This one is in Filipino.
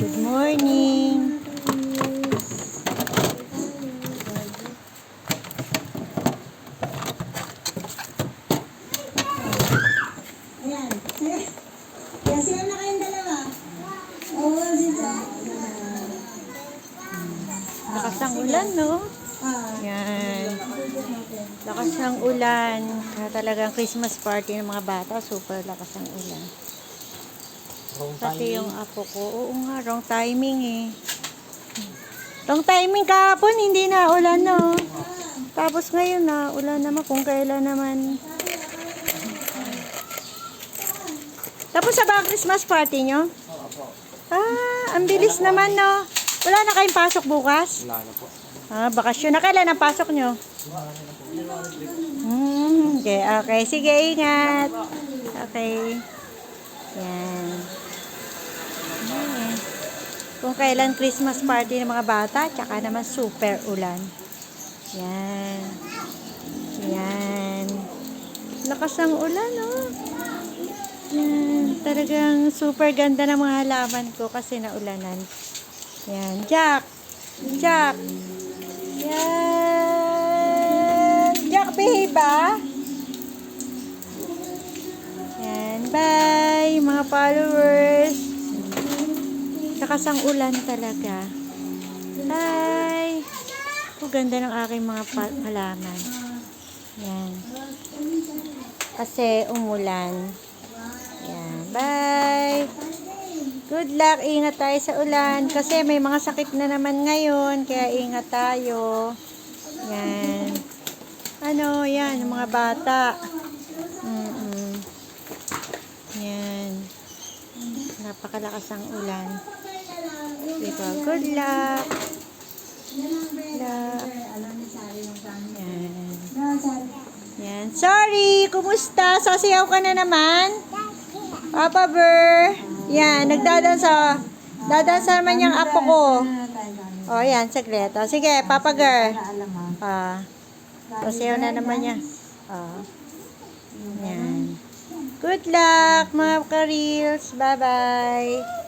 Good morning. Ayan. Yan, sila na kayong dalawa. Oo, dito. Lakas ng ulan, no? Ah. Yan. Lakas ng ulan. Talagang Christmas party ng mga bata. Super lakas ng ulan. Pati yung apo ko. Oo nga, wrong timing eh. Wrong timing kahapon, hindi na ulan, no? Tapos ngayon na, ulan naman kung kailan naman. Tapos sa ba Christmas party nyo? Ah, ang bilis naman, no? Wala na kayong pasok bukas? Wala na po. Ah, bakasyon na. Kailan ang pasok nyo? Okay, okay. Sige, ingat. Okay. Yan. Ayan. Kung kailan Christmas party ng mga bata, tsaka naman super ulan. Yan. Yan. Lakas ng ulan, oh. Yan. Talagang super ganda ng mga halaman ko kasi naulanan. Yan. Jack. Jack. Yan. Jack, behave ba? Yan. Bye, mga followers. Lakas ang ulan talaga. Bye. Ang ganda ng aking mga halaman. Yan. Kasi umulan. Yan. Bye. Good luck. Ingat tayo sa ulan. Kasi may mga sakit na naman ngayon. Kaya ingat tayo. Yan. Ano, yan. Mga bata. Yan. Napakalakas ang ulan. Diba? Good luck. Yan. Yan. Sorry. Kumusta? Sasayaw ka na naman? Papa Ber. Yan. Nagdadansa. Dadansa naman yung apo ko. O, yan. Saglit. O, sige. Papa Ger. Sasayaw na naman niya. Yan. Good luck, mga ka-reels. Bye-bye.